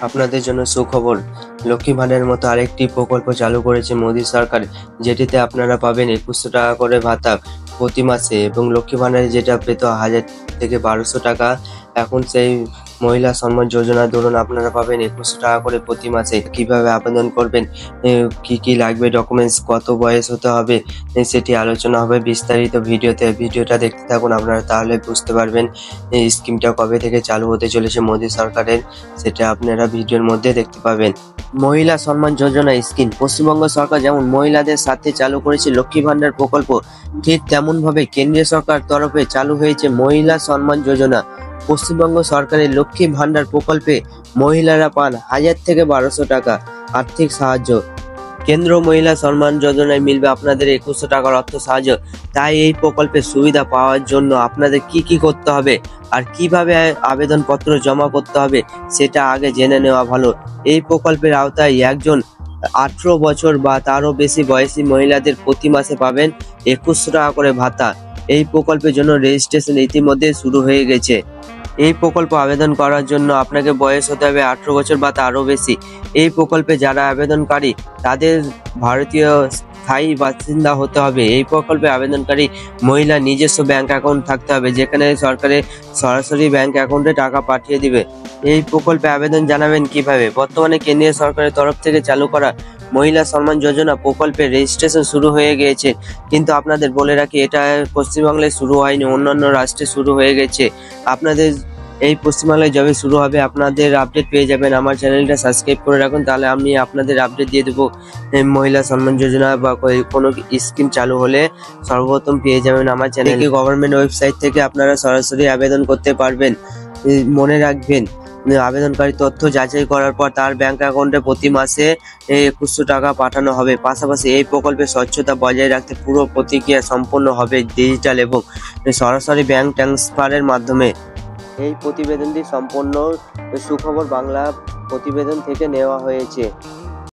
আপনাদের জন্য সুখবর। লক্ষ্মী ভাণ্ডারের মতো আরেকটি প্রকল্প চালু করেছে মোদী সরকার, যেটিতে আপনারা পাবেন 2100 টাকা করে ভাতা প্রতি মাসে, এবং লক্ষ্মী ভাণ্ডারে যেটা পেত 1000 থেকে 1200 টাকা, এখন সেই মহিলা সম্মান যোজনা দরুন আপনারা পাবেন 2100 টাকা করে প্রতি মাসে। কিভাবে আবেদন করবেন, কি কি লাগবে ডকুমেন্টস, কত বয়স হতে হবে, সেটি আলোচনা হবে বিস্তারিত ভিডিওতে। ভিডিওটা দেখতে থাকুন, আপনারা তাহলে বুঝতে পারবেন এই স্কিমটা কবে থেকে চালু হতে চলেছে মোদী সরকারের, সেটা আপনারা ভিডিওর মধ্যে দেখতে পাবেন। মহিলা সম্মান যোজনা স্কিম। পশ্চিমবঙ্গ সরকার যেমন মহিলাদের সাথে চালু করেছে লক্ষ্মী ভাণ্ডার প্রকল্প, ঠিক তেমন ভাবে কেন্দ্রীয় সরকার তরফে চালু হয়েছে মহিলা সম্মান যোজনা। পশ্চিমবঙ্গ সরকারের লক্ষ্মী ভাণ্ডার প্রকল্পে মহিলারা পান 1000 থেকে 1200 টাকা আর্থিক সাহায্য। কেন্দ্র মহিলা সম্মান যোজনায় মিলবে আপনাদের 2100 টাকার অর্থ সাহায্য। তাই এই প্রকল্পের সুবিধা পাওয়ার জন্য আপনাদের কি কি করতে হবে আর কিভাবে আবেদনপত্র জমা করতে হবে সেটা আগে জেনে নেওয়া ভালো। এই প্রকল্পের আওতায় একজন 18 বছর বা তারও বেশি বয়সী মহিলাদের প্রতি মাসে পাবেন 2100 টাকা করে ভাতা। এই প্রকল্পের জন্য রেজিস্ট্রেশন ইতিমধ্যে শুরু হয়ে গেছে। এই প্রকল্প আবেদন করার জন্য আপনাকে বয়স হতে হবে 18 বছর বা তারও বেশি। এই প্রকল্পে যারা আবেদনকারী তাদের ভারতীয় স্থায়ী বাসিন্দা হতে হবে। এই প্রকল্পে আবেদনকারী মহিলা নিজস্ব ব্যাংক অ্যাকাউন্ট থাকতে হবে, যেখানে সরকারের সরাসরি ব্যাংক অ্যাকাউন্টে টাকা পাঠিয়ে দিবে। এই প্রকল্পে আবেদন জানাবেন কিভাবে। বর্তমানে কেন্দ্রীয় সরকারের তরফ থেকে চালু করা মহিলা সম্মান যোজনা প্রকল্পের রেজিস্ট্রেশন শুরু হয়ে গিয়েছে, কিন্তু আপনাদের বলে রাখি এটা পশ্চিমবাংলায় শুরু হয়নি, অন্যান্য রাষ্ট্রে শুরু হয়ে গেছে। আপনাদের এই পশ্চিমবাংলায় যবে শুরু হবে আপনাদের আপডেট পেয়ে যাবেন। আমার চ্যানেলটা সাবস্ক্রাইব করে রাখুন, তাহলে আমি আপনাদের আপডেট দিয়ে দেবো। মহিলা সম্মান যোজনা বা কোনো স্কিম চালু হলে সর্বপ্রথম পেয়ে যাবেন আমার চ্যানেলে। গভর্নমেন্ট ওয়েবসাইট থেকে আপনারা সরাসরি আবেদন করতে পারবেন। মনে রাখবেন, আবেদনকারী তথ্য যাচাই করার পর তার ব্যাংক অ্যাকাউন্টে প্রতি মাসে 2100 টাকা পাঠানো হবে। পাশাপাশি এই প্রকল্পে স্বচ্ছতা বজায় রাখতে পুরো প্রতিক্রিয়া সম্পন্ন হবে ডিজিটাল এবং সরাসরি ব্যাংক ট্রান্সফারের মাধ্যমে। এই প্রতিবেদনটি সম্পূর্ণ সুখবর বাংলা প্রতিবেদন থেকে নেওয়া হয়েছে।